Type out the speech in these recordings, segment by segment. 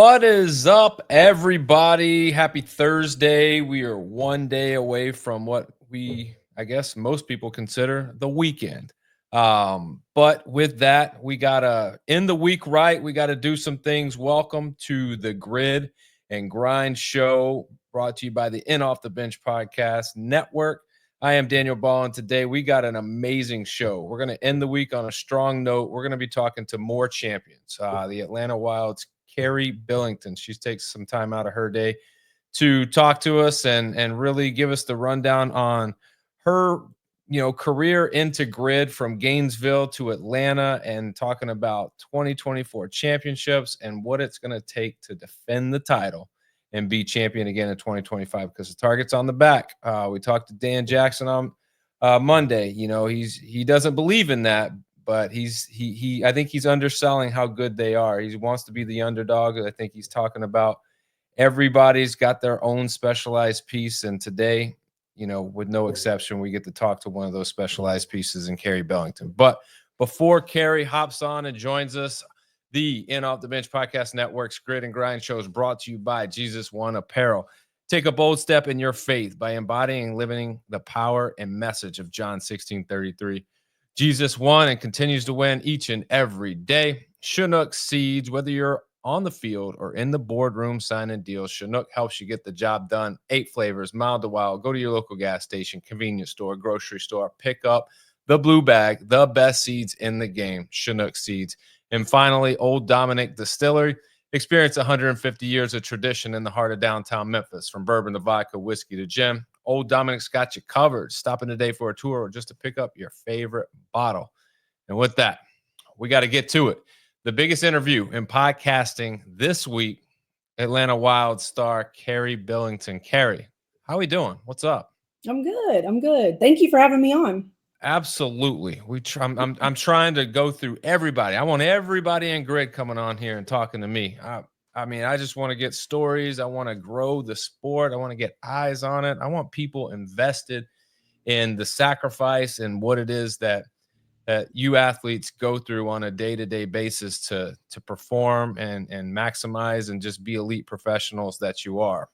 What is up, everybody? Happy Thursday. We are one day away from what I guess, most people consider the weekend. But with that, we got to end the week right. We got to do some things. Welcome to the Grid and Grind Show, brought to you by the In Off the Bench Podcast Network. I am Daniel Ball, and today we got an amazing show. We're going to end the week on a strong note. We're going to be talking to more champions, the Atlanta Wild's Carrie Billington. She takes some time out of her day to talk to us and really give us the rundown on her career into Grid from Gainesville to Atlanta, and talking about 2024 championships and what it's going to take to defend the title and be champion again in 2025, because the target's on the back. We talked to Dan Jackson on Monday. He doesn't believe in that, but I think he's underselling how good they are. He wants to be the underdog. I think he's talking about everybody's got their own specialized piece, and today, with no exception, we get to talk to one of those specialized pieces in Carrie Billington. But before Carrie hops on and joins us, the In Off the Bench Podcast Network's Grid and Grind Show is brought to you by Jesus One Apparel. Take a bold step in your faith by embodying and living the power and message of John 16:33. Jesus won and continues to win each and every day. Chinook Seeds, whether you're on the field or in the boardroom signing deals, Chinook helps you get the job done. 8 flavors, mild to wild. Go to your local gas station, convenience store, grocery store, pick up the blue bag, the best seeds in the game, Chinook Seeds. And finally, Old Dominick Distillery. Experience 150 years of tradition in the heart of downtown Memphis. From bourbon to vodka, whiskey to gin, Old Dominick's got you covered. Stop in today for a tour or just to pick up your favorite bottle. And with that, we got to get to it. The biggest interview in podcasting this week, Atlanta Wild star Carrie Billington. Carrie, how are we doing? What's up? I'm good. Thank you for having me on. Absolutely. I'm trying to go through everybody. I want everybody in Grid coming on here and talking to me. I just want to get stories. I want to grow the sport. I want to get eyes on it. I want people invested in the sacrifice and what it is that you athletes go through on a day-to-day basis to perform and maximize and just be elite professionals that you are.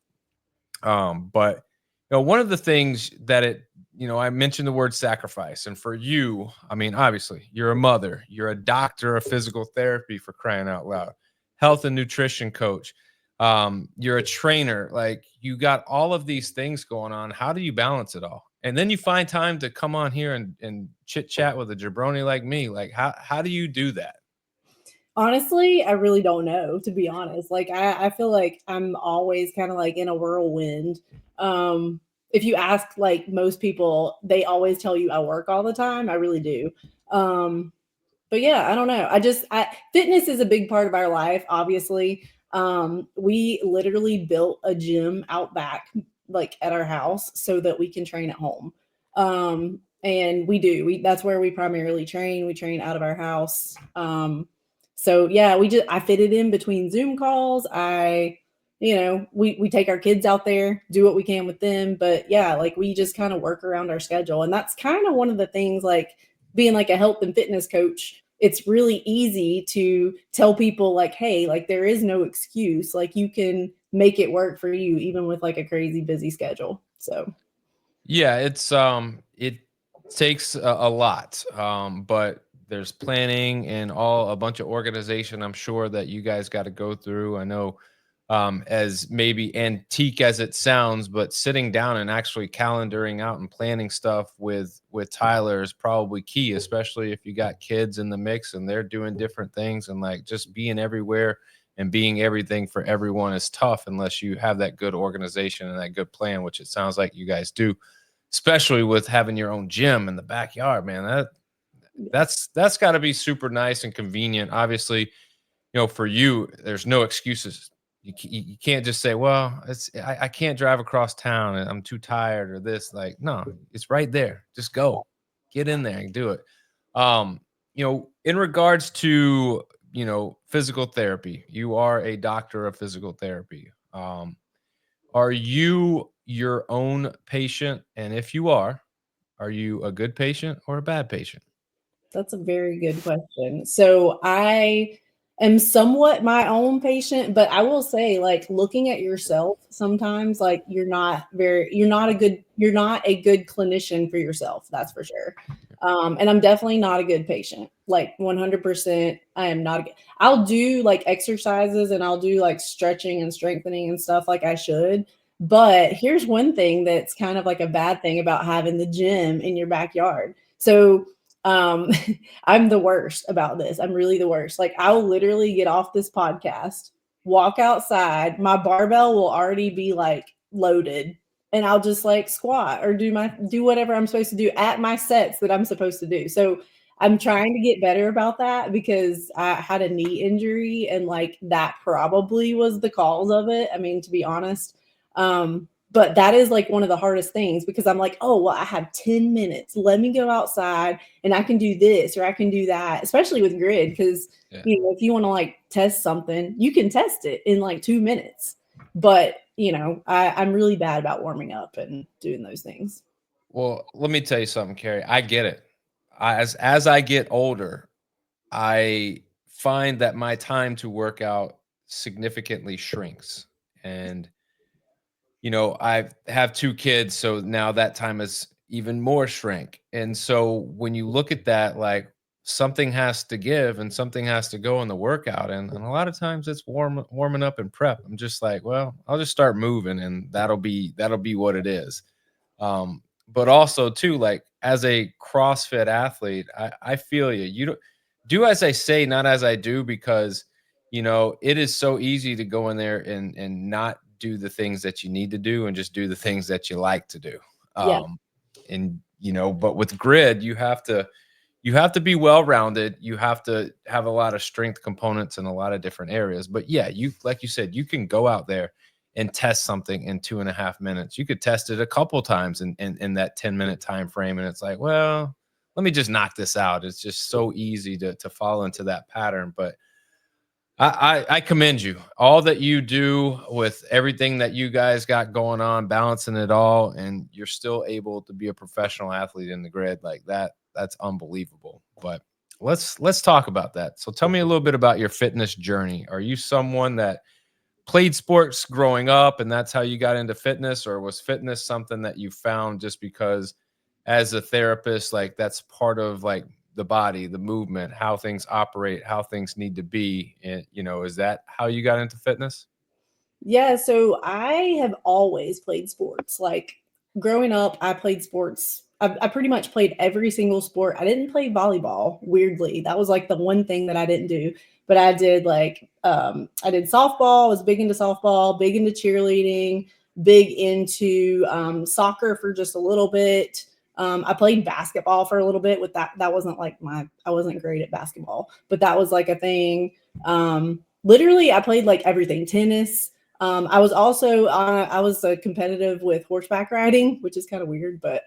But one of the things that I mentioned the word sacrifice, and for you, obviously you're a mother, you're a doctor of physical therapy, for crying out loud, health and nutrition coach. You're a trainer. Like, you got all of these things going on. How do you balance it all? And then you find time to come on here and chit chat with a jabroni like me. Like, how do you do that? Honestly, I really don't know, to be honest. Like, I feel like I'm always kind of like in a whirlwind. If you ask like most people, they always tell you I work all the time. I really do. But yeah, I don't know. Fitness is a big part of our life, obviously. We literally built a gym out back, like at our house, so that we can train at home. And that's where we primarily train. We train out of our house. So yeah, I fit it in between Zoom calls. We take our kids out there, do what we can with them. But yeah, like, we just kind of work around our schedule. And that's kind of one of the things, like, being like a health and fitness coach, it's really easy to tell people like, hey, like, there is no excuse. Like, you can make it work for you, even with like a crazy busy schedule. So yeah, it takes a lot, but there's planning and a bunch of organization, I'm sure, that you guys got to go through. I know, as maybe antique as it sounds, but sitting down and actually calendaring out and planning stuff with Tyler is probably key, especially if you got kids in the mix and they're doing different things, and like, just being everywhere and being everything for everyone is tough unless you have that good organization and that good plan, which it sounds like you guys do, especially with having your own gym in the backyard, man. That's got to be super nice and convenient. Obviously, for you, there's no excuses. You can't just say, well, I can't drive across town and I'm too tired or this. Like, no, it's right there. Just go, get in there and do it. In regards to, physical therapy, you are a doctor of physical therapy. Are you your own patient? And if you are you a good patient or a bad patient? that's a very good question. So am somewhat my own patient, but I will say, like, looking at yourself sometimes, like, you're not a good clinician for yourself. That's for sure. And I'm definitely not a good patient. Like 100%, I am not. I'll do like exercises and I'll do like stretching and strengthening and stuff like I should. But here's one thing that's kind of like a bad thing about having the gym in your backyard. So, um, I'm the worst about this. I'm really the worst. Like I'll literally get off this podcast, walk outside, my barbell will already be like loaded, and I'll just like squat or do whatever I'm supposed to do at my sets that I'm supposed to do. So I'm trying to get better about that because I had a knee injury and like that probably was the cause of it. I mean, to be honest. But that is like one of the hardest things because I'm like, oh, well, I have 10 minutes. Let me go outside and I can do this or I can do that, especially with grid. Because, Yeah. you know, if you want to like test something, you can test it in like 2 minutes. But, you know, I'm really bad about warming up and doing those things. Well, let me tell you something, Carrie. I get it. As I get older, I find that my time to work out significantly shrinks. And I have 2 kids, so now that time is even more shrink. And so when you look at that, like something has to give and something has to go in the workout. And a lot of times it's warming up and prep. I'm just like, well, I'll just start moving and that'll be what it is. But also too, like as a CrossFit athlete, I feel you. You don't do as I say, not as I do, because it is so easy to go in there and not do the things that you need to do and just do the things that you like to do. Yeah. But with grid, you have to be well rounded. You have to have a lot of strength components in a lot of different areas. But yeah, you like you said, you can go out there and test something in 2.5 minutes. You could test it a couple times in that 10-minute time frame. And it's like, well, let me just knock this out. It's just so easy to fall into that pattern. But I commend you. All that you do with everything that you guys got going on, balancing it all, and you're still able to be a professional athlete in the grid like that. That's unbelievable. But let's talk about that. So tell me a little bit about your fitness journey. Are you someone that played sports growing up and that's how you got into fitness, or was fitness something that you found just because as a therapist, like that's part of like the body, the movement, how things operate, how things need to be? And is that how you got into fitness? Yeah, so I have always played sports. Like growing up, I played sports. I pretty much played every single sport. I didn't play volleyball, weirdly. That was like the one thing that I didn't do. But I did like I did softball, was big into softball, big into cheerleading, big into soccer for just a little bit. I played basketball for a little bit with that. That wasn't like I wasn't great at basketball, but that was like a thing. Literally, I played like everything, tennis. I was also I was competitive with horseback riding, which is kind of weird, but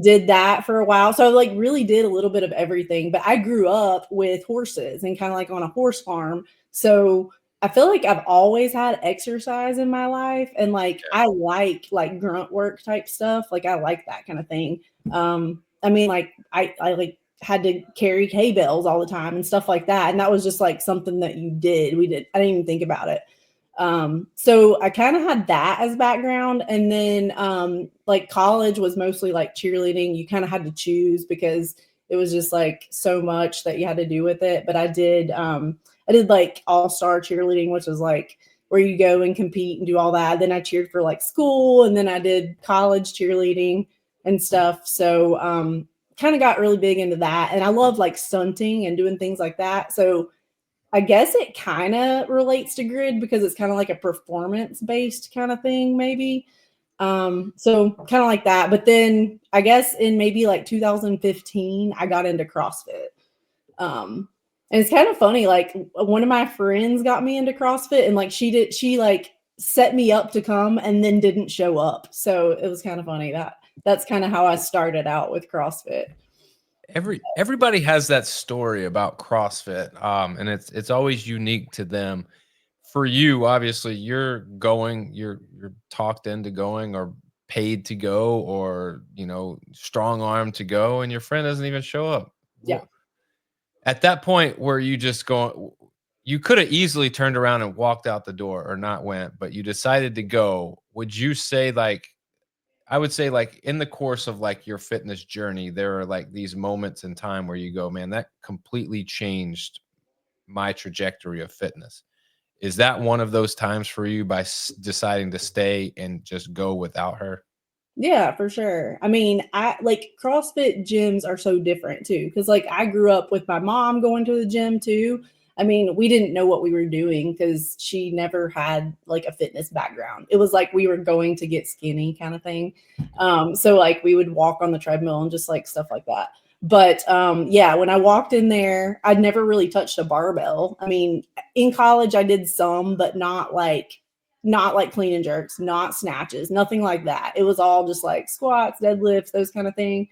did that for a while. So I like really did a little bit of everything. But I grew up with horses and kind of like on a horse farm. So I feel like I've always had exercise in my life, and like I like grunt work type stuff. Like I like that kind of thing. I mean, like I like had to carry hay bales all the time and stuff like that, and that was just like something that you did. We did. I didn't even think about it. So I kind of had that as background. And then like college was mostly like cheerleading. You kind of had to choose because it was just like so much that you had to do with it. But I did like all-star cheerleading, which is like where you go and compete and do all that. Then I cheered for like school, and then I did college cheerleading and stuff. So kind of got really big into that. And I love like stunting and doing things like that. So I guess it kind of relates to grid because it's kind of like a performance based kind of thing, maybe. So kind of like that. But then I guess in maybe like 2015, I got into CrossFit. And it's kind of funny. Like one of my friends got me into CrossFit, and like she like set me up to come and then didn't show up. So it was kind of funny that's kind of how I started out with CrossFit. Everybody has that story about CrossFit, and it's always unique to them. For you, obviously, you're talked into going, or paid to go, or strong arm to go, and your friend doesn't even show up. Yeah. At that point, were you just going? you could have easily turned around and walked out the door or not went, but you decided to go. Would you say like I would say like in the course of like your fitness journey, there are like these moments in time where you go, man, that completely changed my trajectory of fitness. Is that one of those times for you by deciding to stay and just go without her? Yeah, for sure. I mean, I like CrossFit gyms are so different too. Cause like I grew up with my mom going to the gym too. I mean, we didn't know what we were doing because she never had like a fitness background. It was like we were going to get skinny kind of thing. So like we would walk on the treadmill and just like stuff like that. But yeah, when I walked in there, I'd never really touched a barbell. I mean, in college I did some, but not like clean and jerks, not snatches, nothing like that. It was all just like squats, deadlifts, those kind of thing.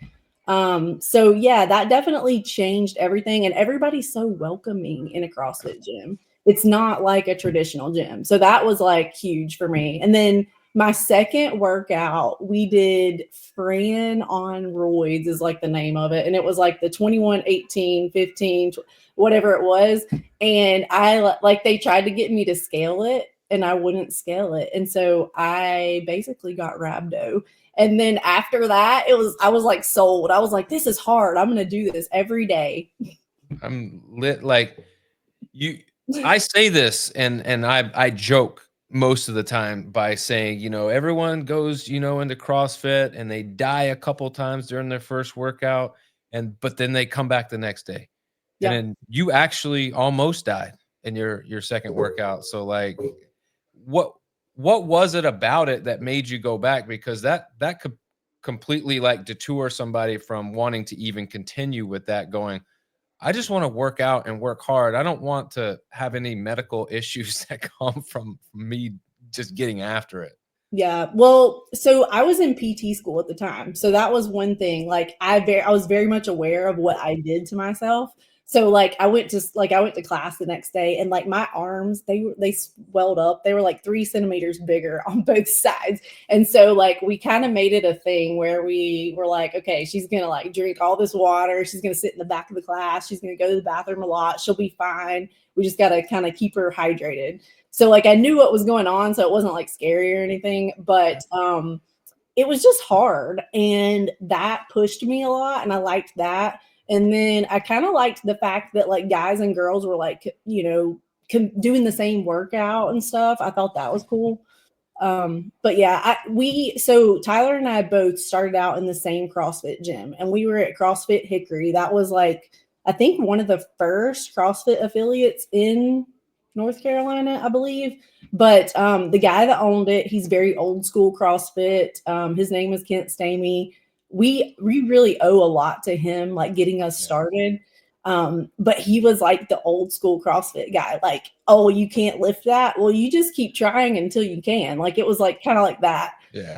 So yeah, that definitely changed everything. And everybody's so welcoming in a CrossFit gym. It's not like a traditional gym. So that was like huge for me. And then my second workout, we did Fran on roids is like the name of it. And it was like the 21, 18, 15, whatever it was. And I like they tried to get me to scale it and I wouldn't scale it. And so I basically got rhabdo. And then after that, I was like sold. I was like, this is hard. I'm gonna do this every day. I'm lit like you I say this and I joke most of the time by saying, everyone goes, into CrossFit and they die a couple times during their first workout but then they come back the next day. And Yeah. then you actually almost died in your second workout. So like what what was it about it that made you go back? Because that could completely like detour somebody from wanting to even continue with that going, I just want to work out and work hard. I don't want to have any medical issues that come from me just getting after it. Yeah. Well, so I was in PT school at the time. So that was one thing. Like I was very much aware of what I did to myself. So like I went to class the next day and like my arms they swelled up. They were like 3 centimeters bigger on both sides. And so like we kind of made it a thing where we were like, okay, she's gonna like drink all this water. She's gonna sit in the back of the class. She's gonna go to the bathroom a lot. She'll be fine. We just gotta kind of keep her hydrated. So like I knew what was going on, so it wasn't like scary or anything, but it was just hard and that pushed me a lot and I liked that. And then I kind of liked the fact that like guys and girls were like, doing the same workout and stuff. I thought that was cool. But yeah, so Tyler and I both started out in the same CrossFit gym and we were at CrossFit Hickory. That was like, I think one of the first CrossFit affiliates in North Carolina, I believe. But the guy that owned it, he's very old school CrossFit. His name is Kent Stamey. We really owe a lot to him, like getting us Yeah. started. But he was like the old school CrossFit guy, like, oh, you can't lift that. Well, you just keep trying until you can. Like it was like kind of like that. Yeah.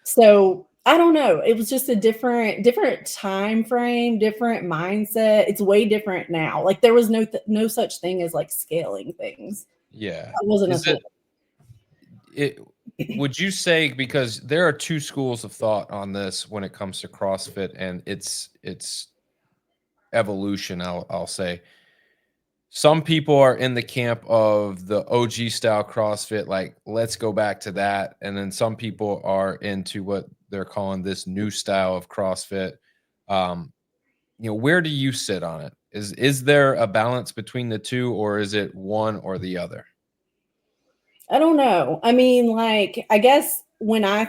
So I don't know. It was just a different time frame, different mindset. It's way different now. Like there was no such thing as like scaling things. Yeah. That wasn't a Is thing. it would you say, because there are two schools of thought on this when it comes to CrossFit and its evolution, I'll say. Some people are in the camp of the OG style CrossFit, like let's go back to that. And then some people are into what they're calling this new style of CrossFit. Um, where do you sit on it? Is there a balance between the two, or is it one or the other? I don't know. I mean, like, I guess when I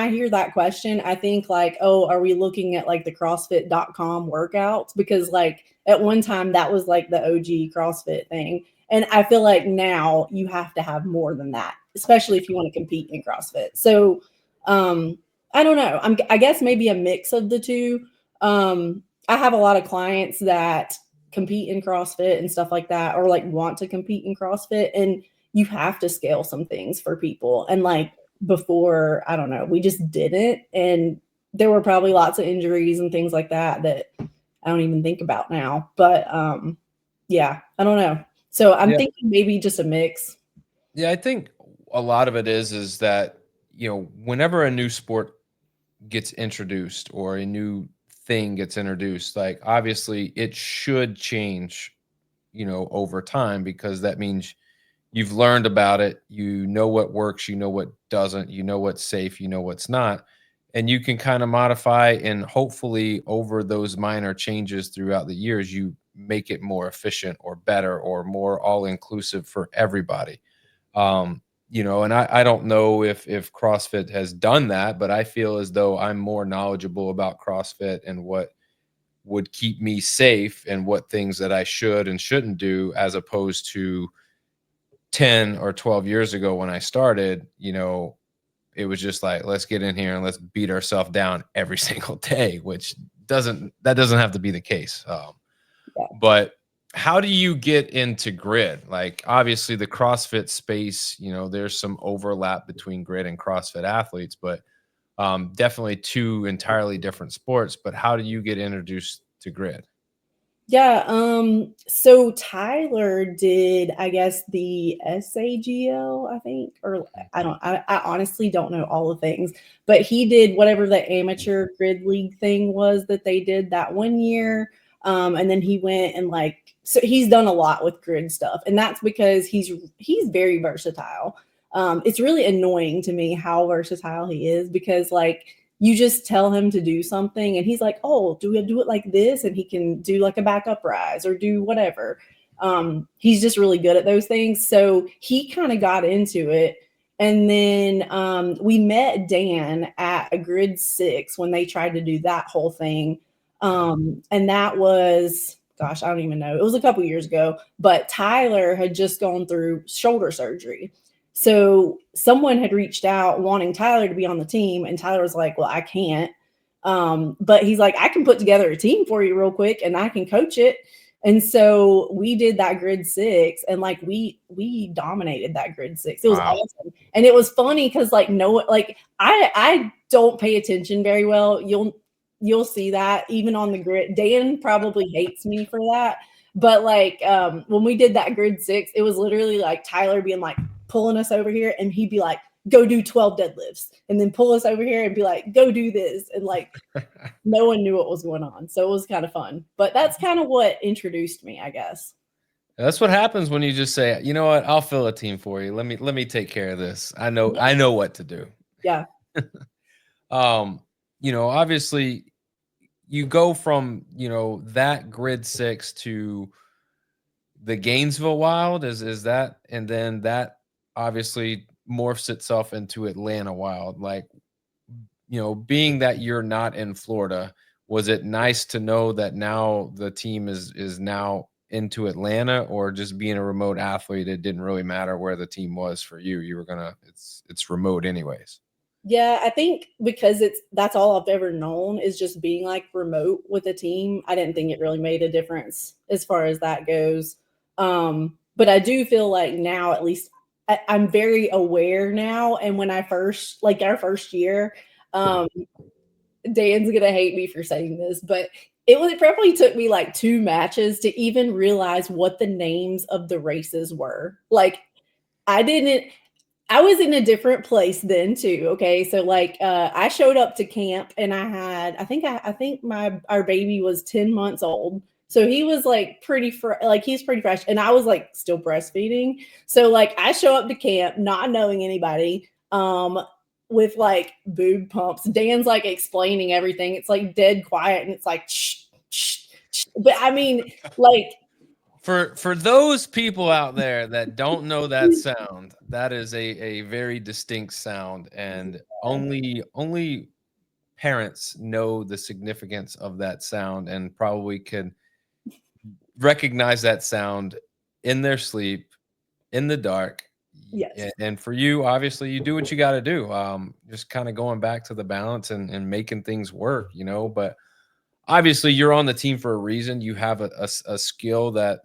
hear that question, I think like, oh, are we looking at like the CrossFit.com workouts? Because like at one time that was like the OG CrossFit thing. And I feel like now you have to have more than that, especially if you want to compete in CrossFit. So I don't know. I guess maybe a mix of the two. I have a lot of clients that compete in CrossFit and stuff like that, or like want to compete in CrossFit. And you have to scale some things for people. And like before, I don't know, we just didn't. And there were probably lots of injuries and things like that that I don't even think about now. But yeah, I don't know. So I'm Yeah. thinking maybe just a mix. Yeah, I think a lot of it is that, whenever a new sport gets introduced or a new thing gets introduced, like obviously it should change, over time, because that means you've learned about it. You know what works, you know what doesn't, you know what's safe, you know what's not. And you can kind of modify, and hopefully over those minor changes throughout the years, you make it more efficient or better or more all inclusive for everybody. And I don't know if CrossFit has done that, but I feel as though I'm more knowledgeable about CrossFit and what would keep me safe and what things that I should and shouldn't do, as opposed to 10 or 12 years ago when I started. It was just like, let's get in here and let's beat ourselves down every single day, which doesn't have to be the case. But how do you get into grid? Like, obviously the CrossFit space, there's some overlap between grid and CrossFit athletes, but definitely two entirely different sports. But how do you get introduced to grid? Yeah, so Tyler did, I guess, the SAGL, I think, or I honestly don't know all the things, but he did whatever the amateur grid league thing was that they did that one year. And then he went and so he's done a lot with grid stuff, and that's because he's very versatile. It's really annoying to me how versatile he is, because you just tell him to do something and he's like, oh, do we do it like this? And he can do like a backup rise or do whatever. He's just really good at those things. So he kind of got into it. And then we met Dan at a Grid 6 when they tried to do that whole thing. And that was, gosh, I don't even know. It was a couple years ago, but Tyler had just gone through shoulder surgery. So someone had reached out wanting Tyler to be on the team, and Tyler was like, well, I can't. But he's like, I can put together a team for you real quick and I can coach it. And so we did that Grid 6, and we dominated that Grid 6. It was awesome. And it was funny because I don't pay attention very well. You'll see that even on the grid. Dan probably hates me for that. But when we did that Grid 6, it was literally like Tyler being like, pulling us over here, and he'd be like, go do 12 deadlifts, and then pull us over here and be like, go do this. And no one knew what was going on. So it was kind of fun, but that's kind of what introduced me, I guess. That's what happens when you just say, you know what, I'll fill a team for you. Let me take care of this. I know what to do. Yeah. Obviously you go from, that Grid 6 to the Gainesville Wild, is that, and then that obviously morphs itself into Atlanta Wild. Being that you're not in Florida, was it nice to know that now the team is now into Atlanta, or just being a remote athlete, it didn't really matter where the team was for you? You were it's remote anyways. Yeah, I think because that's all I've ever known is just being remote with a team. I didn't think it really made a difference as far as that goes. But I do feel like now, at least I'm very aware now. And when I first, our first year, Dan's going to hate me for saying this, but it probably took me 2 matches to even realize what the names of the races were. I was in a different place then too. Okay. So I showed up to camp and I think our baby was 10 months old. So he was he's pretty fresh, and I was still breastfeeding. So I show up to camp not knowing anybody, with boob pumps. Dan's explaining everything. It's dead quiet, and it's shh, shh, shh. But I mean, for those people out there that don't know that sound, that is a very distinct sound, and only parents know the significance of that sound, and probably can recognize that sound in their sleep, in the dark. Yes. And for you, obviously, you do what you got to do. Just kind of going back to the balance and making things work, but obviously you're on the team for a reason. You have a skill that,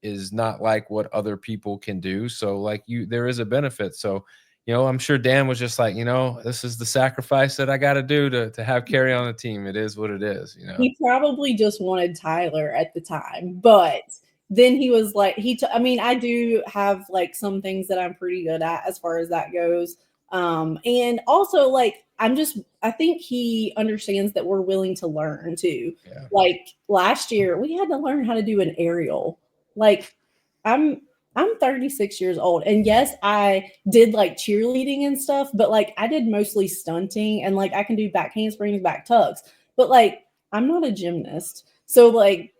is not like what other people can do. So there is a benefit. So, I'm sure Dan was just this is the sacrifice that I got to do to have Carrie on the team. It is what it is, He probably just wanted Tyler at the time, but then he was I do have some things that I'm pretty good at as far as that goes. And also I think he understands that we're willing to learn too. Yeah. Last year we had to learn how to do an aerial. Like I'm 36 years old. And yes, I did like cheerleading and stuff, but like I did mostly stunting and like I can do back handsprings, back tucks. But like I'm not a gymnast. So like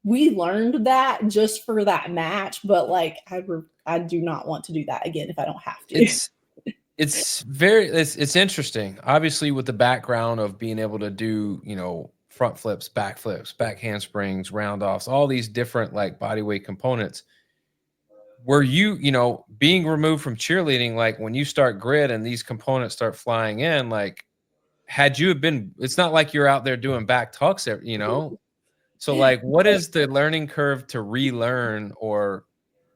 we learned that just for that match, but like I do not want to do that again if I don't have to. It's interesting. Obviously, with the background of being able to do, front flips, back handsprings, round offs, all these different like body weight components. Were you, being removed from cheerleading, like when you start grid and these components start flying in, like had you have been, it's not like you're out there doing back tucks, So like what is the learning curve to relearn or,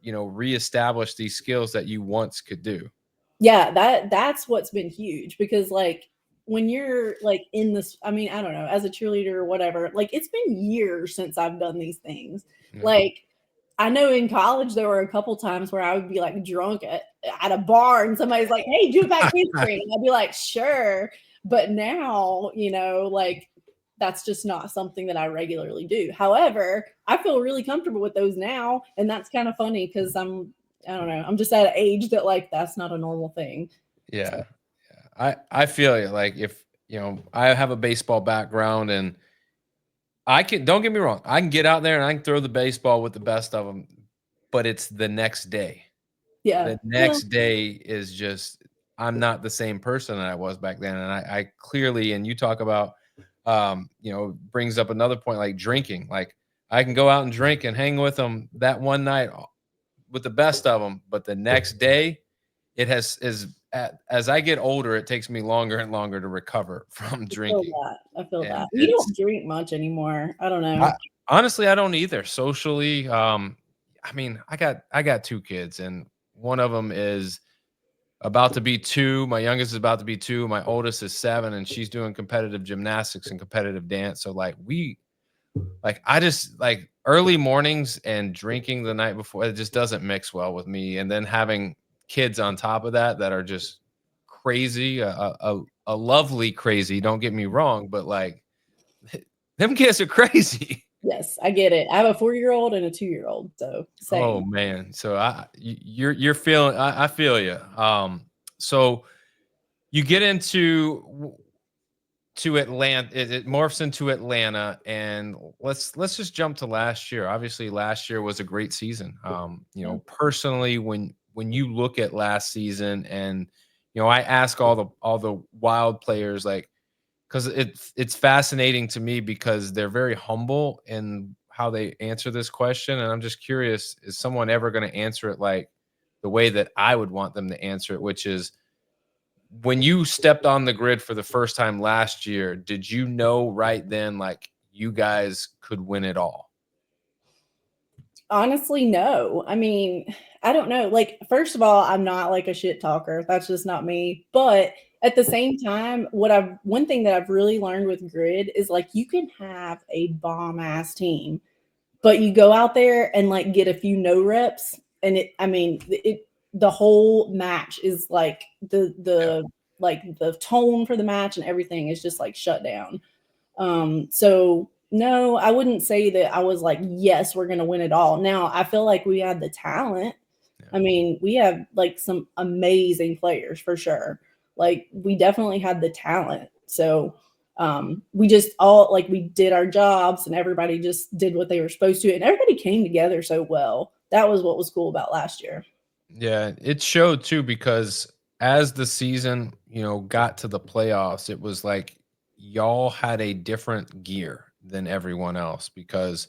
reestablish these skills that you once could do? Yeah, that's what's been huge because like when you're like in this, I mean, I don't know, as a cheerleader or whatever, like it's been years since I've done these things. Yeah. Like I know in college there were a couple times where I would be like drunk at a bar and somebody's like, "Hey, do a back handspring." And I'd be like, "Sure." But now, like that's just not something that I regularly do. However, I feel really comfortable with those now, and that's kind of funny because I don't know, I'm just at an age that like that's not a normal thing. Yeah. Yeah. I feel you. Like if, I have a baseball background and don't get me wrong, I can get out there and I can throw the baseball with the best of them, but it's the next day. Yeah. The Well, next day is just, I'm not the same person that I was back then. And I clearly, and you talk about, brings up another point like drinking. Like I can go out and drink and hang with them that one night with the best of them, but the next day, as I get older, it takes me longer and longer to recover from I feel drinking, that. I feel and that. We don't drink much anymore. I don't know. I honestly, I don't either. Socially, I mean, I got 2 kids, and one of them is about to be 2. My youngest is about to be 2. My oldest is 7, and she's doing competitive gymnastics and competitive dance. So I just like early mornings and drinking the night before, it just doesn't mix well with me. And then having kids on top of that are just crazy, a lovely crazy. Don't get me wrong, but like them kids are crazy. Yes, I get it. I have a 4-year-old and a 2-year-old, so Oh same. man, so you're feeling. I feel you. So you get to Atlanta. It morphs into Atlanta, and let's just jump to last year. Obviously, last year was a great season. Yeah. Personally, when you look at last season, and I ask all the Wild players, like, because it's fascinating to me because they're very humble in how they answer this question, and I'm just curious: is someone ever going to answer it like the way that I would want them to answer it, which is when you stepped on the grid for the first time last year, did you know right then, like, you guys could win it all? Honestly, no. I mean, I don't know. Like, first of all, I'm not like a shit talker. That's just not me. But at the same time, one thing that I've really learned with grid is like you can have a bomb ass team, but you go out there and like get a few no reps, and the whole match is like Yeah. the tone for the match and everything is just like shut down. So no, I wouldn't say that I was like, yes, we're gonna win it all. Now I feel like we had the talent. Yeah. I mean, we have like some amazing players for sure. Like we definitely had the talent. So we just all like we did our jobs and everybody just did what they were supposed to and everybody came together so well. That was what was cool about last year. Yeah, it showed too because as the season, got to the playoffs, it was like y'all had a different gear than everyone else because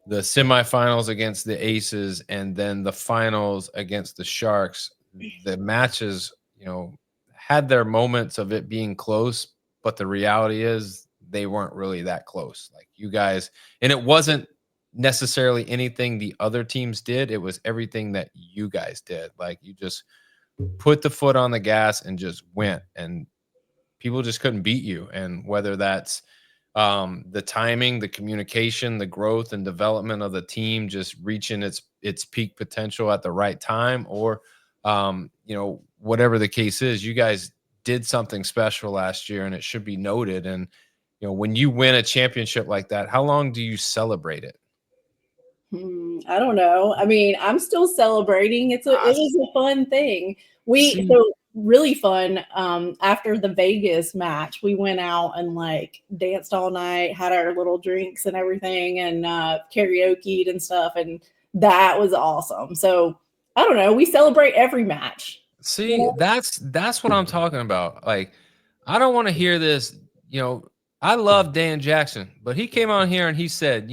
the semifinals against the Aces and then the finals against the Sharks, the matches, had their moments of it being close, but the reality is they weren't really that close. Like you guys, and it wasn't necessarily anything the other teams did, it was everything that you guys did. Like you just put the foot on the gas and just went, and people just couldn't beat you. And whether that's the timing, the communication, the growth and development of the team just reaching its peak potential at the right time, or whatever the case is, you guys did something special last year, and it should be noted. And when you win a championship like that, how long do you celebrate it? I don't know. I mean, I'm still celebrating. It was a fun thing. So really fun. After the Vegas match, we went out and like danced all night, had our little drinks and everything, and karaoke'd and stuff, and that was awesome. So I don't know. We celebrate every match. See, that's what I'm talking about. Like, I don't want to hear this. You know, I love Dan Jackson, but he came on here and he said,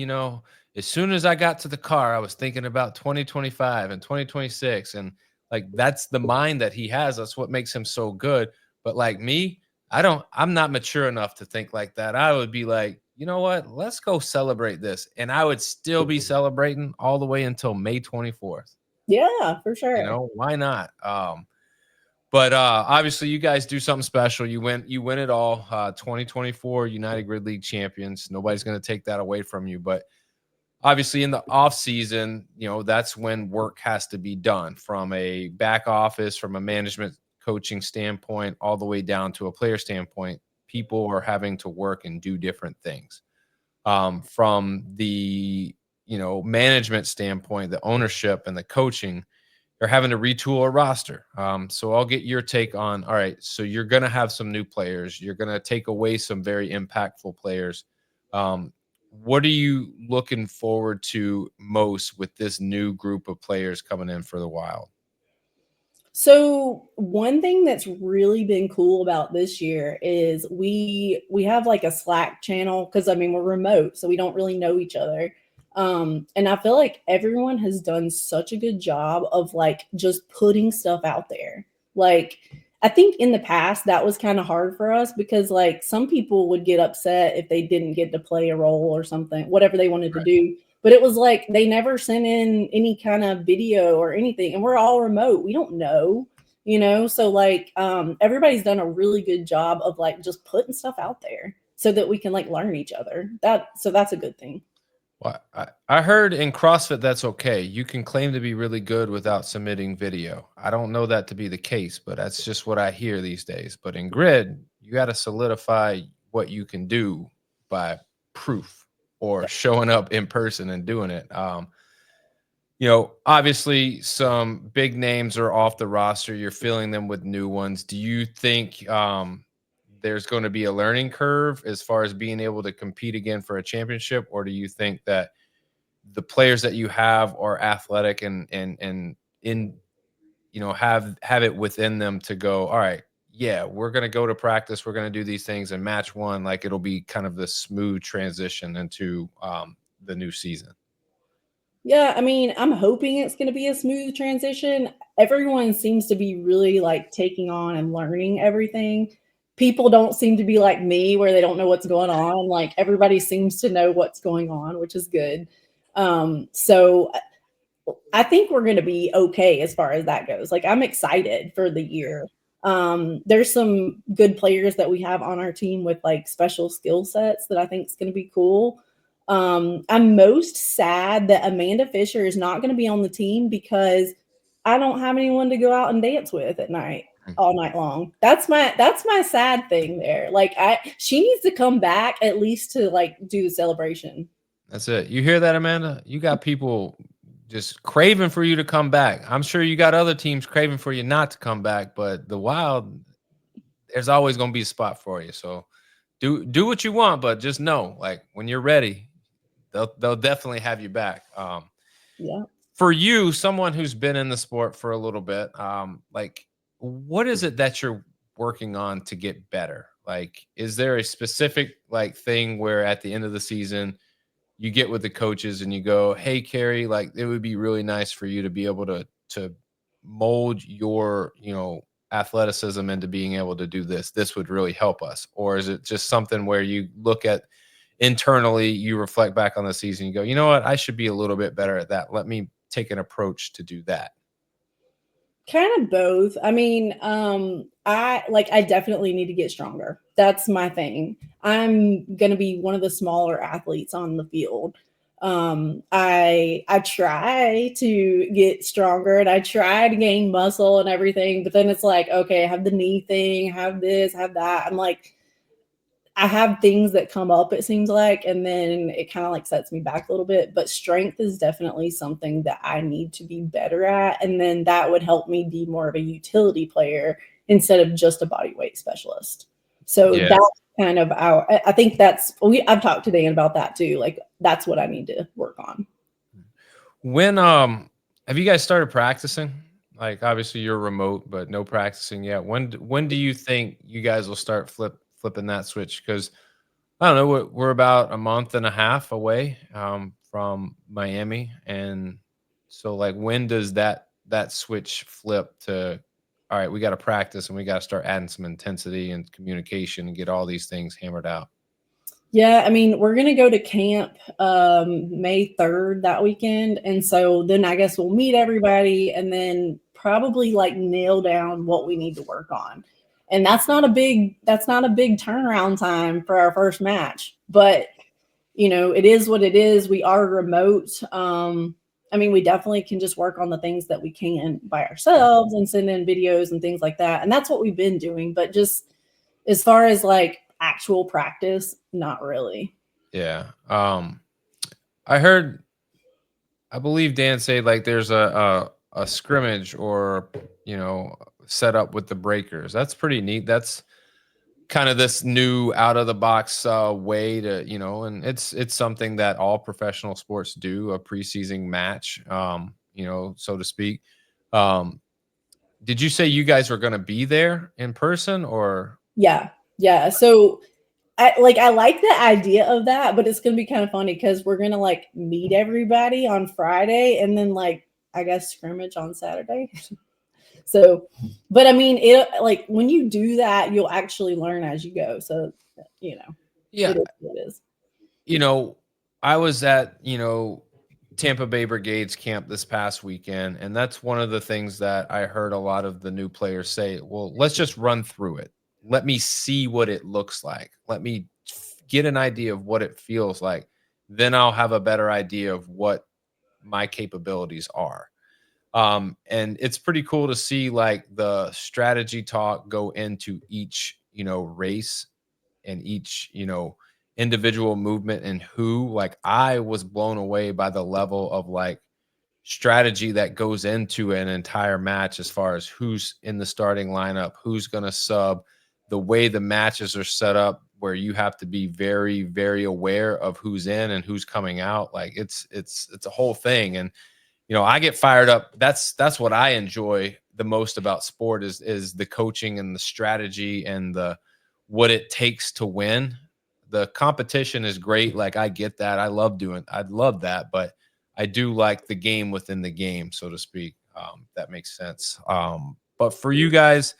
as soon as I got to the car, I was thinking about 2025 and 2026, and like that's the mind that he has. That's what makes him so good. But like me, I'm not mature enough to think like that. I would be like, you know what? Let's go celebrate this, and I would still be celebrating all the way until May 24th. Yeah, for sure. Why not? But obviously, you guys do something special. You win it all. 2024 United Grid League champions. Nobody's going to take that away from you. But obviously, in the off season, that's when work has to be done from a back office, from a management coaching standpoint, all the way down to a player standpoint. People are having to work and do different things. From the management standpoint, the ownership and the coaching, they're having to retool a roster. So I'll get your take on, all right, so you're going to have some new players. You're going to take away some very impactful players. What are you looking forward to most with this new group of players coming in for the Wild? So one thing that's really been cool about this year is we have like a Slack channel because I mean we're remote, so we don't really know each other. And I feel like everyone has done such a good job of like just putting stuff out there. Like I think in the past that was kind of hard for us because like some people would get upset if they didn't get to play a role or something, whatever they wanted to do. But it was like they never sent in any kind of video or anything, and we're all remote. We don't know, So like everybody's done a really good job of like just putting stuff out there so that we can like learn each other. So that's a good thing. Well, I heard in CrossFit that's okay. You can claim to be really good without submitting video. I don't know that to be the case, but that's just what I hear these days. But in grid, you got to solidify what you can do by proof or showing up in person and doing it. Obviously some big names are off the roster. You're filling them with new ones. Do you think there's going to be a learning curve as far as being able to compete again for a championship, or do you think that the players that you have are athletic and have it within them to go, all right, yeah, we're going to go to practice, we're going to do these things, and match one, like it'll be kind of the smooth transition into the new season? Yeah, I mean, I'm hoping it's going to be a smooth transition. Everyone seems to be really like taking on and learning everything. People don't seem to be like me where they don't know what's going on. Like everybody seems to know what's going on, which is good. So I think we're going to be okay as far as that goes. Like I'm excited for the year. There's some good players that we have on our team with like special skill sets that I think is going to be cool. I'm most sad that Amanda Fisher is not going to be on the team because I don't have anyone to go out and dance with at night all night long. That's my sad thing there. Like she needs to come back at least to like do the celebration. That's it. You hear that, Amanda? You got people just craving for you to come back. I'm sure you got other teams craving for you not to come back, but the Wild, there's always going to be a spot for you. So do what you want, but just know, like when you're ready, they'll definitely have you back. Yeah. For you, someone who's been in the sport for a little bit, like what is it that you're working on to get better? Like, is there a specific like thing where at the end of the season you get with the coaches and you go, hey, Carrie, like it would be really nice for you to be able to mold your, athleticism into being able to do this. This would really help us. Or is it just something where you look at internally, you reflect back on the season, you go, you know what, I should be a little bit better at that. Let me take an approach to do that. Kind of both. I mean, I definitely need to get stronger. That's my thing. I'm gonna be one of the smaller athletes on the field. I try to get stronger and I try to gain muscle and everything, but then it's like, okay, I have the knee thing, have this, have that. I'm like, I have things that come up, it seems like, and then it kind of like sets me back a little bit. But strength is definitely something that I need to be better at. And then that would help me be more of a utility player instead of just a body weight specialist. So Yeah. that's kind of I think I've talked to Dan about that too. Like that's what I need to work on. When have you guys started practicing? Like obviously you're remote, but no practicing yet. When do you think you guys will start flipping that switch? Because I don't know, we're about a month and a half away from Miami, and so like when does that switch flip to all right, we got to practice and we got to start adding some intensity and communication and get all these things hammered out. Yeah, I mean, we're gonna go to camp May 3rd that weekend. And so then I guess we'll meet everybody and then probably like nail down what we need to work on. And that's not a big turnaround time for our first match. But it is what it is. We are remote. I mean, we definitely can just work on the things that we can by ourselves and send in videos and things like that. And that's what we've been doing. But just as far as like actual practice, not really. Yeah. I heard I believe Dan said like there's a scrimmage or set up with the breakers. That's pretty neat. That's kind of this new out of the box way to and it's something that all professional sports do, a preseason match, so to speak. Um, did you say you guys were going to be there in person or? Yeah. Yeah. So I like the idea of that, but it's gonna be kind of funny because we're gonna like meet everybody on Friday and then like I guess scrimmage on Saturday. So, but I mean, it like when you do that, you'll actually learn as you go. So, Yeah, it is what it is. you know, I was at, Tampa Bay Brigade's camp this past weekend, and that's one of the things that I heard a lot of the new players say, well, let's just run through it. Let me see what it looks like. Let me get an idea of what it feels like. Then I'll have a better idea of what my capabilities are. And it's pretty cool to see like the strategy talk go into each, race and each, individual movement and who like I was blown away by the level of like strategy that goes into an entire match as far as who's in the starting lineup, who's going to sub, the way the matches are set up where you have to be very very aware of who's in and who's coming out. Like it's a whole thing. And I get fired up. That's what I enjoy the most about sport is the coaching and the strategy and the what it takes to win. The competition is great. Like I get that. I love that, but I do like the game within the game, so to speak. That makes sense. But for you guys,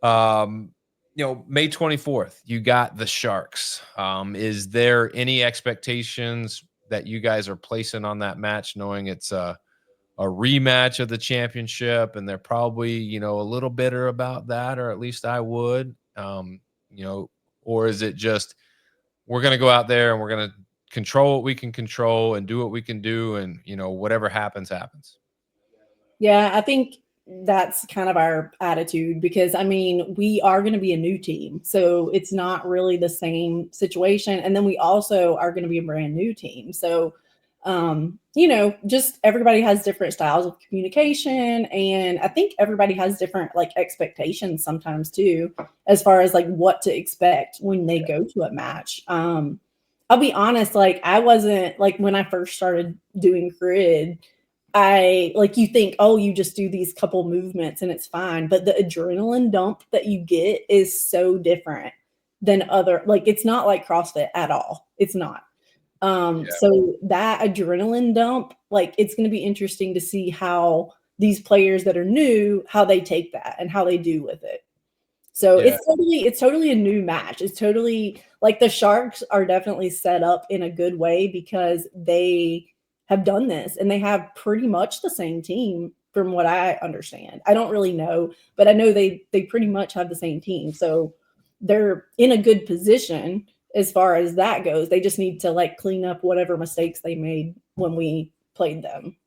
um, May 24th, you got the Sharks. Is there any expectations that you guys are placing on that match, knowing it's a rematch of the championship, and they're probably, a little bitter about that, or at least I would, or is it just we're going to go out there and we're going to control what we can control and do what we can do, and whatever happens, happens. Yeah, I think that's kind of our attitude because I mean, we are going to be a new team. So it's not really the same situation. And then we also are going to be a brand new team. So, just everybody has different styles of communication. And I think everybody has different like expectations sometimes too, as far as like what to expect when they go to a match. I'll be honest, like I wasn't like when I first started doing grid, you think, oh, you just do these couple movements and it's fine. But the adrenaline dump that you get is so different than like it's not like CrossFit at all. It's not. Yeah. So that adrenaline dump, like it's going to be interesting to see how these players that are new, how they take that and how they do with it. So Yeah. it's totally a new match. It's totally like the Sharks are definitely set up in a good way because they have done this and they have pretty much the same team from what I understand. I don't really know, but I know they pretty much have the same team. So they're in a good position as far as that goes. They just need to like clean up whatever mistakes they made when we played them.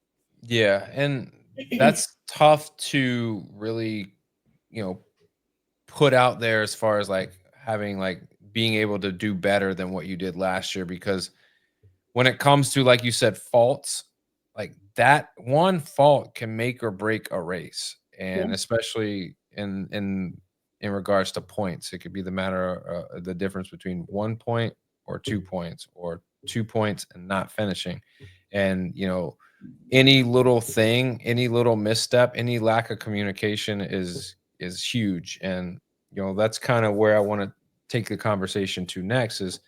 Yeah, and that's tough to really, you know, put out there as far as like having like being able to do better than what you did last year, because when it comes to, like you said, faults, like that one fault can make or break a race, Yeah. and especially in regards to points, it could be the matter the difference between 1 point or 2 points, or 2 points and not finishing. And any little thing, any little misstep, any lack of communication is huge. And that's kind of where I want to take the conversation to next is,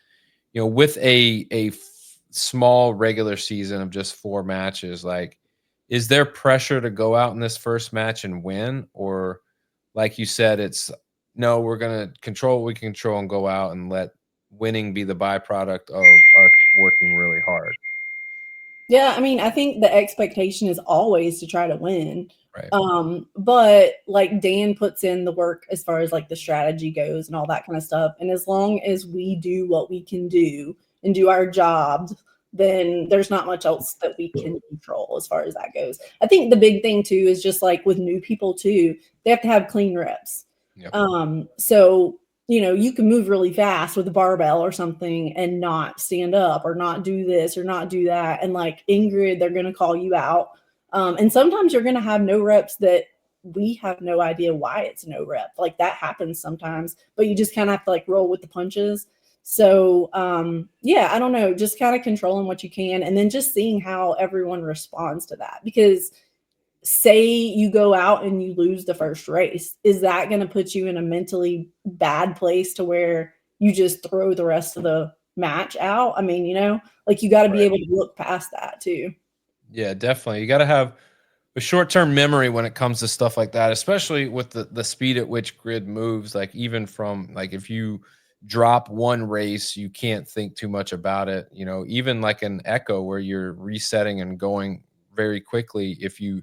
with a small regular season of just 4 matches, like, is there pressure to go out in this first match and win? Or like you said, it's no, we're going to control what we can control and go out and let winning be the byproduct of us working really hard. Yeah, I mean, I think the expectation is always to try to win. Right. But like Dan puts in the work as far as like the strategy goes and all that kind of stuff. And as long as we do what we can do and do our jobs, then there's not much else that we can control as far as that goes. I think the big thing too is just like with new people too, they have to have clean reps. Yep. So you can move really fast with a barbell or something and not stand up or not do this or not do that. And like Ingrid, they're going to call you out. And sometimes you're going to have no reps that we have no idea why it's no rep. Like that happens sometimes, but you just kind of have to like roll with the punches. So yeah, I don't know, just kind of controlling what you can and then just seeing how everyone responds to that. Because say you go out and you lose the first race, is that going to put you in a mentally bad place to where you just throw the rest of the match out? I mean, like you got to be able to look past that too. Yeah, definitely. You got to have a short-term memory when it comes to stuff like that, especially with the speed at which grid moves. Like even from like if you drop one race, you can't think too much about it. Even like an echo where you're resetting and going very quickly. If you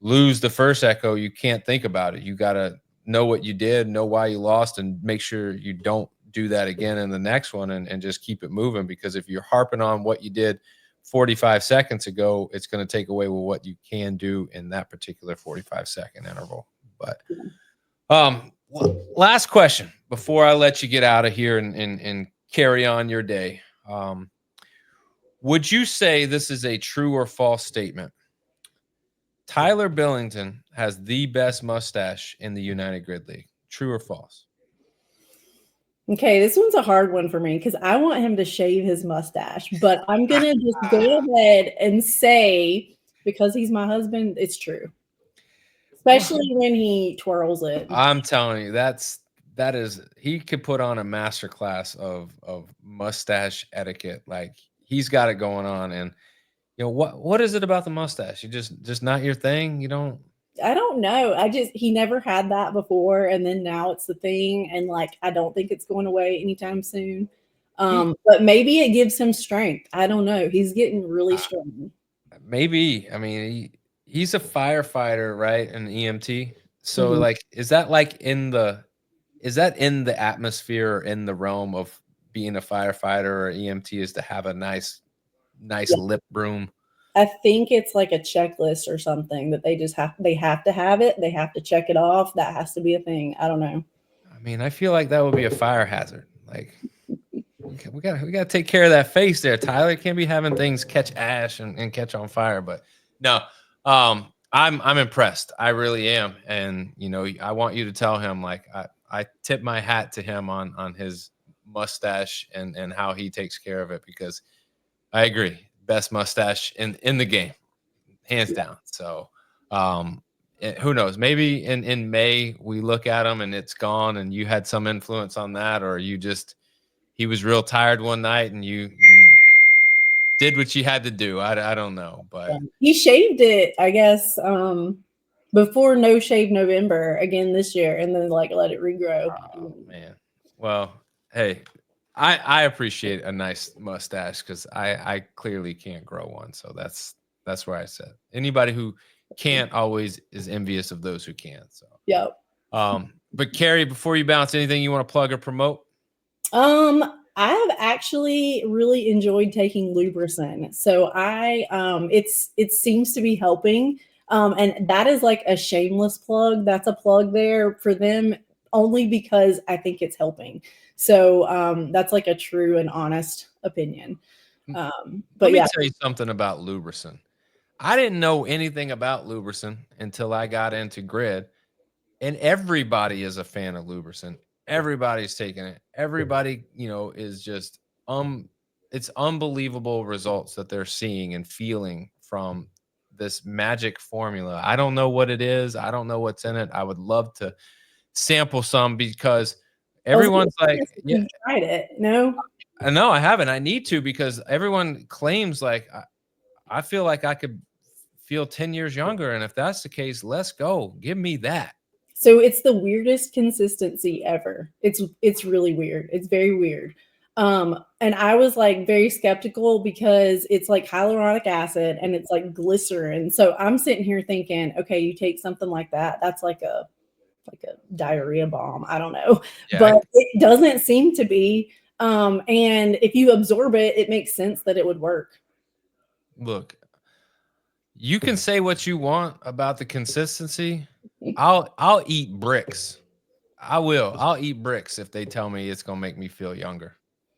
lose the first echo, you can't think about it. You got to know what you did, know why you lost, and make sure you don't do that again in the next one, and just keep it moving. Because if you're harping on what you did 45 seconds ago, it's going to take away with what you can do in that particular 45-second interval. But last question before I let you get out of here and carry on your day. Would you say this is a true or false statement? Tyler Billington has the best mustache in the United Grid League. True or false? Okay, this one's a hard one for me because I want him to shave his mustache, but I'm going to just go ahead and say, because he's my husband, it's true. Especially when he twirls it. I'm telling you, that is, he could put on a master class of mustache etiquette. Like he's got it going on. And what is it about the mustache? You just not your thing? You don't? I don't know. He never had that before, and then now it's the thing, and like I don't think it's going away anytime soon. But maybe it gives him strength. I don't know. He's getting really strong. Maybe. I mean, he's a firefighter, right? An EMT. So like, is that in the atmosphere or in the realm of being a firefighter or EMT is to have a nice lip broom? I think it's like a checklist or something that they have to have it. They have to check it off. That has to be a thing. I don't know. I mean, I feel like that would be a fire hazard. Like we gotta take care of that face there, Tyler. You can't be having things catch ash and catch on fire. But no, I'm impressed. I really am. And I want you to tell him, like, I tip my hat to him on his mustache and how he takes care of it, because I agree. Best mustache in the game, hands down. So who knows, maybe in May we look at him and it's gone and you had some influence on that, or he was real tired one night and you did what you had to do. I don't know, but he shaved it, I guess, before No Shave November again this year, and then like let it regrow. Oh man. Well, hey, I appreciate a nice mustache because I clearly can't grow one. So that's where I said anybody who can't always is envious of those who can. So yep. But Carrie, before you bounce, anything you want to plug or promote? I have actually really enjoyed taking Lubricin. So it seems to be helping. And that is like a shameless plug. That's a plug there for them. only because I think it's helping. So that's like a true and honest opinion. But Let me yeah, tell you something about Lubricin. I didn't know anything about Lubricin until I got into Grid, and everybody is a fan of Lubricin. Everybody's taking it. Everybody, is just it's unbelievable results that they're seeing and feeling from this magic formula. I don't know what it is. I don't know what's in it. I would love to sample some because I was gonna everyone's like, ask if yeah, you tried it. No? I know I haven't. I need to because everyone claims like I feel like I could feel 10 years younger. And if that's the case, let's go. Give me that. So it's the weirdest consistency ever. It's really weird. It's very weird. And I was like very skeptical because it's like hyaluronic acid and it's like glycerin. So I'm sitting here thinking, okay, you take something like that, that's like a diarrhea bomb. I don't know. Yeah. But it doesn't seem to be. And if you absorb it, it makes sense that it would work. Look, you can say what you want about the consistency. I'll eat bricks. I will. I'll eat bricks if they tell me it's gonna make me feel younger.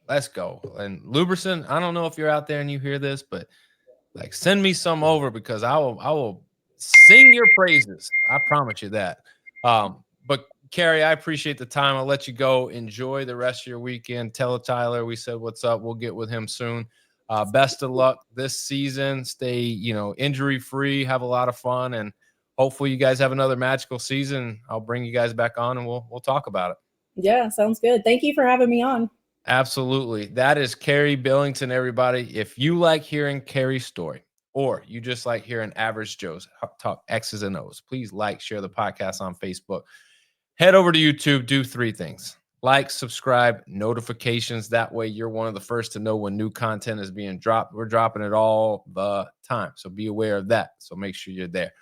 Let's go. And Lubricin, I don't know if you're out there and you hear this, but like send me some over because I will sing your praises. I promise you that. But Carrie, I appreciate the time. I'll let you go. Enjoy the rest of your weekend. Tell Tyler we said what's up. We'll get with him soon. Best of luck this season. Stay, injury free. Have a lot of fun, and hopefully you guys have another magical season. I'll bring you guys back on, and we'll talk about it. Yeah, sounds good. Thank you for having me on. Absolutely. That is Carrie Billington, everybody. If you like hearing Carrie's story, or you just like hearing average Joe's talk X's and O's, please like, share the podcast on Facebook. Head over to YouTube, do 3 things. Like, subscribe, notifications. That way you're one of the first to know when new content is being dropped. We're dropping it all the time. So be aware of that. So make sure you're there.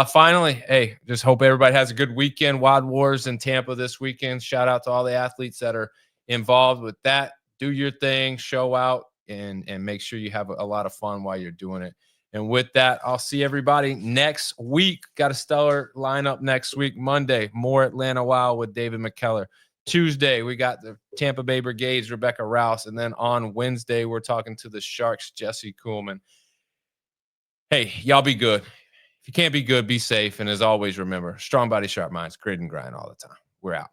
Finally, hey, just hope everybody has a good weekend. Wild Wars in Tampa this weekend. Shout out to all the athletes that are involved with that. Do your thing, show out, and make sure you have a lot of fun while you're doing it. And with that, I'll see everybody next week. Got a stellar lineup next week. Monday, more Atlanta Wild with David McKellar. Tuesday, we got the Tampa Bay Brigades, Rebecca Rouse. And then on Wednesday, we're talking to the Sharks, Jesse Kuhlman. Hey, y'all be good. If you can't be good, be safe. And as always, remember, strong body, sharp minds, grit and grind all the time. We're out.